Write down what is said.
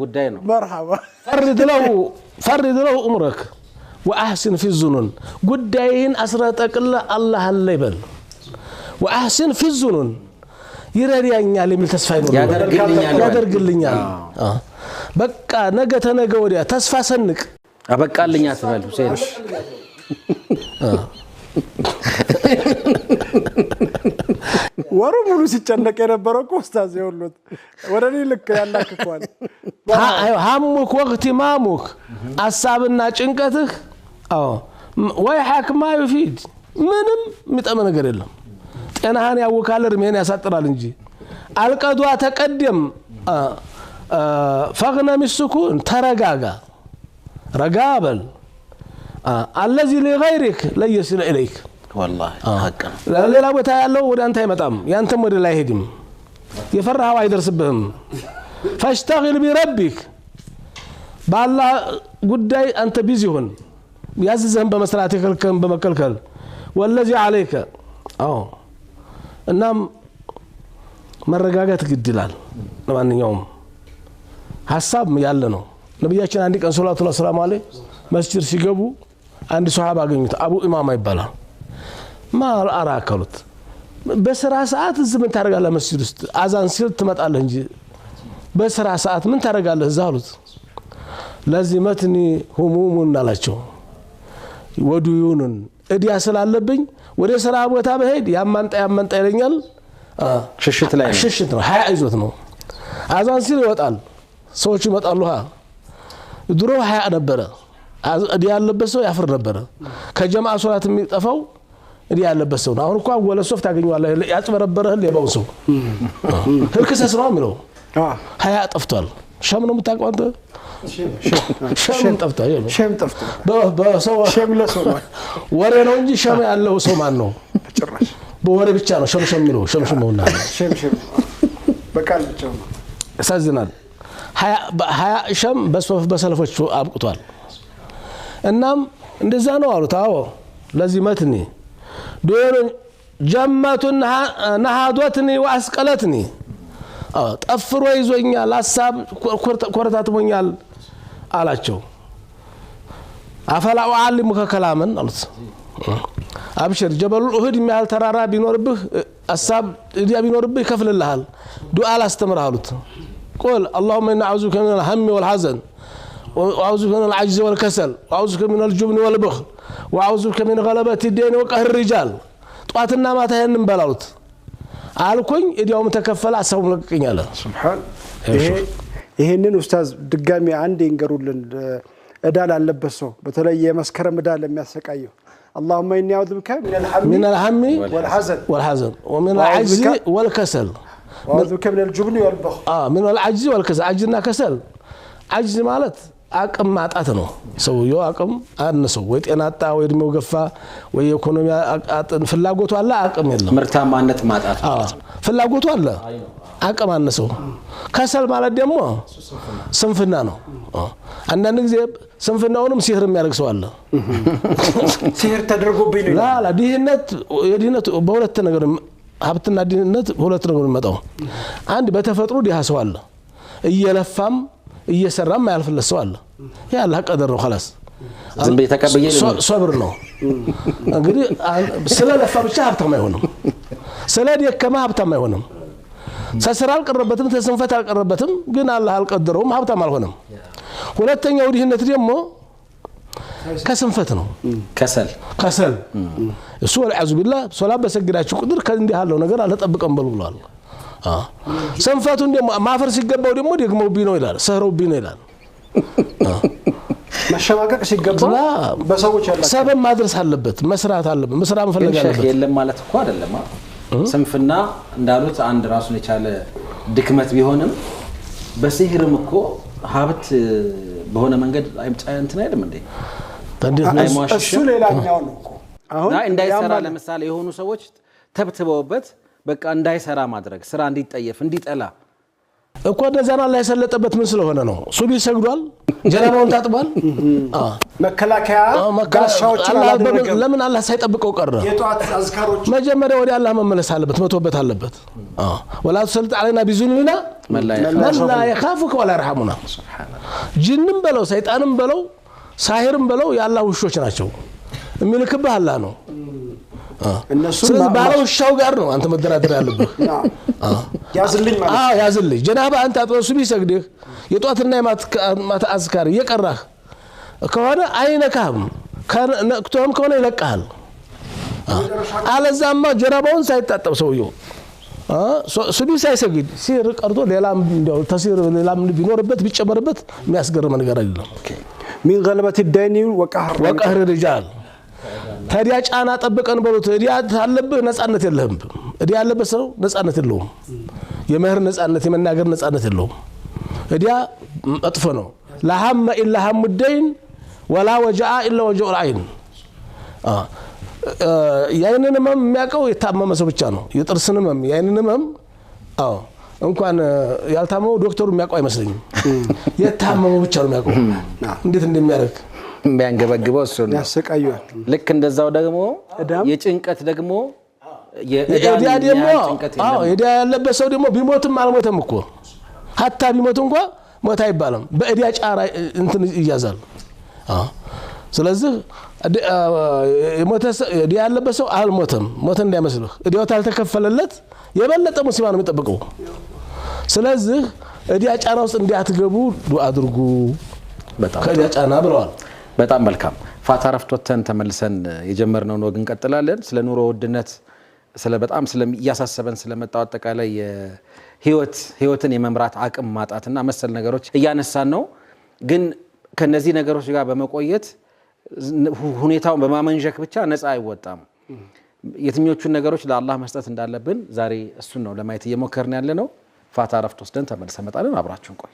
ጉዳይ ነው مرحبا فرد له امرك واحسن في الظنون ጉዳይን አስረጠቅለ አላህ አለ ይበል واحسن في الظنون ይረዳኛል የሚል ተስፋ ያደርግልኛል በቃ ነገ ተነገ ወዲያ ተስፋ ሰንቅ አበቃልኝ አትበል ሁሴን ወሩ ሙሉ ሲጨነቅ የነበረው ኡስታዝ ይወሉት ወደኔ ልክ ያላክኳል ሀሙክ ወግቲማሙክ አሳብና ጭንቀትህ ወይ ሐክማ ይፊድ ምንም የሚጠመ ነገር የለም ጤናህን ያውካል እርሜን ያሳጥራል እንጂ አልቀዷ ተቀደም فغنم السكون ترغاغا رغابل الذي لغيرك لا يصل اليك والله حقا لا ቦታ ያለው ወደ አንተ አይመጣም ያንተም ወደ ላይ ሄድም የፈራው አይደርስብህም فاشتغل بربك بالله ጉዳይ አንተ ቢዚ ሆን ያዝዘህም በመስራት ይከልከም በመከልከል والذي عليك እናም መረጋጋት ግድላል ለማንኛውም ሐሳብ ያለ ነው ነብያችን አንድ ቀን ሶላቱ ሰላም አለይ መስጂድ ሲገቡ አንድ ሱሐባ አገኙት አቡ ኢማማ ይባላል ማል አራከሉት በስራ ሰዓት ምን ታረጋለህ መስጂድ ውስጥ አዛን ሲል ትመጣለህ እንጂ በስራ ሰዓት ምን ታረጋለህ ዛሉት ለዚህ መትኒ ሁሙሙን አላቸው ወዱዩን እዲያ ስላለብኝ ወደ ስራ ቦታ በሄድ ያማንጣ ይለኛል ሽሽት ላይ ሽሽት ነው ሃያ ይዞት ነው አዛን ሲል ይወጣል ሰዎች ይመጣሉ ድሮ ሃያ ነበረ እዲያ ያለበት ሰው ያፍር ነበረ ከጀማዓ ሶላት የሚጠፋው እዲያ ያለበት ሰው አሁን እንኳን ወለ ሶፍት ታገኙዋለህ ያጽበረበረህ ለባው ሰው ህርክሰስ ነው የሚለው ሃያ ጠፍቷል ሸም ነው የምታውቀው አንተ ሸም ጠፍቷል በሰው ሸም ለሰው ወሬ ነው እንጂ ሸም ያለው ሰው ማን ነው ጭራሽ በወሬ ብቻ ነው ሸም የሚለው ሸም ነውና ሸም በቃል ብቻ ነው ያሳዝናል ሃያ ሸም በሰለፎቹ አብቅቷል እናም እንደዛ ነው አሉት ለዚህ መትኒ ዶሮ ጀማቱን ነሃዶትኒ ወአስቀለትኒ ጠፍሮ ይዞኛል ሐሳብ ኮረታትሞኛል አላቸው አፈላ ወዓሊሙከ ከላመን አሉት አብሽር ጀበሉል ኡሁድ የሚያል ተራራ ቢኖርብህ ሐሳብ ዲያ ቢኖርብህ ይከፍልልሃል ዱዓ ላስተምርህ አሉት قل اللهم إنا أعوذ بك من الهم والحزن وأعوذ بك من العجز والكسل وأعوذ بك من الجبن والبخل وأعوذ بك من غلبة الدين وقهر الرجال طاعتنا ما تهنن بلاوت አልኩኝ እዲያው ተከፈለ አሳው ለቀኛለ ሱብሃን ይሄንን ኡስታዝ ድጋሚ አንድ ይንገሩልን እዳል አለበት ሰው በተለይ የመስከረም እዳል የሚያሰቃየው اللهم اني اعوذ بك من الهم والحزن ومن العجز والكسل واعوذ بك من الجبن والبخل من العجز والكسل عجزنا كسل عجز ማለት አቅም ማጣት ነው ሰውየው አቅም አንሰው ወይ ጤናጣ ወይ ደሞ ገፋ ወይ ኢኮኖሚ ፍላጎቱ አለ አቅም የለም ምርታማነት ማጣት ፍላጎቱ አለ አቅም አንሰው ከሰል ማለት ደግሞ ስንፍና ነው አንዳንድ ጊዜ ስንፍናውንም ሲህር የሚያደርግ አለ ሲህር ተደርጎብኝ ነው ላ የዲነት በሁለት ነገር ሀብትና ዲነት በሁለት ነገር መጣው አንድ በተፈጥሮ ዲሃ ሰው አለ እየለፋም እየሰራም ያልፍለት ሰው አለ ያ አላህ ቀደር ነው خلاص ዝም በይ ተቀበየ ሶብር ነው እንግዲህ ስለለፋ ብቻ ሀብታም አይሆንም ስለደከማ ሀብታም አይሆንም ሰስራ አልቀረበትም ተስንፈት አልቀረበትም ግን አላህ አልቀደረውም ሀብታም አልሆነም ሁለተኛው ዲህነት ደግሞ ከስንፈት ነው ከሰል እሱ ወልዓዙ ቢላህ ሶላት በሰግዳችሁ ቁጥር ከእንዲህ ያለው ነገር አልተጠብቀም ብሏል ስንፈቱን ደግሞ ማፈር ሲገባው ደግሞ ቢኖ ይላል ሰህረው ቢኖ ይላል መሸማቀቅ ሲገባው በሰዎች ያላችሁ ሰበብ ማድረስ አለበት መስራት አለበት መስራት መፈለግ አለበት የለም ማለት እኮ አይደለም ስንፍና እንዳሉት አንድ ራሱን የቻለ ድክመት ቢሆንም በሲህርም እኮ ሀብት በሆነ መንገድ እንትን አይደለም እንዴ እሱ ሌላኛው ነው እኮ አሁን እንዳይሰራ ለምሳሌ የሆኑ ሰዎች ተብትበውበት በቃ እንዳይሰራ ማድረግ ስራ እንዲጠየፍ እንዲጠላ እኮ ደዛና ላይ ሰለጠበት ምን ስለሆነ ነው ሱቢ ሰግዷል ጀናባውን ታጥቧል መከላከያ ጋሻዎችን አላደረገም ለምን አላህ ሳይጠብቀው ቀረ የጧት አዝካሮች መጀመሪያ ወደ አላህ መመለስ አለበት መቶበት አለበት ወላ ተሰልጥ علينا بذنوبنا من لا يخافك ولا يرحمنا ጅንም በለው ሰይጣንም በለው ሳሂርም በለው የአላህ ውሾች ናቸው የሚልክብህ አላህ ነው እነሱ ባለውሻው ጋር ነው አንተ መደራደር ያለብህ ያዝልኝ ማለት ያዝልኝ ጀናባ አንተ አጥበሱ ቢሰግድህ የጧትና የማታ አዝካር እየቀራህ ከሆነ አይነካም ከነክቶም ከሆነ ይለቃል አለዛማ ጀናባውን ሳይጣጠብ ሰውየው ሱቢ ሳይሰግድ ሲር ቀርቶ ሌላም እንደው ተሲር ሌላም ቢኖርበት ቢጨመርበት የሚያስገርም ነገር አይደለም من غلبة الدين وقهر الرجال ታዲያ ጫና ጠብቀን በሉት እዲያ ታለብህ ነፃነት የለህም እዲያ ያለበት ሰው ነፃነት የለውም የመህር ነፃነት የመናገር ነፃነት የለውም እዲያ መጥፎ ነው ለሐመ ኢላ ሐሙ الدين ولا وجاء الا وجاء العين ያይንን ህመም የሚያውቀው የታመመ ሰው ብቻ ነው የጥርስን ህመም ያይንን ህመም እንኳን ያልታመመው ዶክተሩ የሚያውቀው አይመስልኝም የታመመው ብቻ ነው የሚያውቀው እንዴት እንደሚያደርግ የሚያንገበግበው እሱ ነው ያሰቃያል ልክ እንደዛው ደግሞ የጭንቀት ደግሞ የእዳ ደግሞ የእዳ ያለበት ሰው ደግሞ ቢሞትም አልሞተም እኮ ሀታ ቢሞት እንኳን ሞት አይባልም በእዳ ጫራ እንትን ይያዛል ስለዚህ የሞተ እዳ ያለበት ሰው አልሞተም ሞት እንዳይመስልህ እዳው ታልተከፈለለት የበለጠ ሙስሊማን ነው የሚጠብቀው ስለዚህ እዳ ጫራ ውስጥ እንዲያትገቡ ዱአ አድርጉ በጣም ከእዳ ጫና ብለዋል በጣም መልካም ፋታ ረፍቶተን ተመልሰን የጀመርነው ነው እንቀጥላለን ስለ ኑሮ ውድነት ስለ በጣም ስለሚያሳሰበን ስለመጣው አጠቃላይ ህይወትን የመምራት አቅም ማጣትና መሰል ነገሮች እያነሳን ነው ግን ከነዚህ ነገሮች ጋር በመቆየት ሁኔታውን በማመንጀክ ብቻ ነፃ አይወጣም የትኞቹን ነገሮች ለአላህ መስጠት እንዳለብን ዛሬ እሱን ነው ለማየት እየሞከርን ያለነው ፋታ ረፍት ወስደን ተመልሰን መጣለን አብራችሁን ቆዩ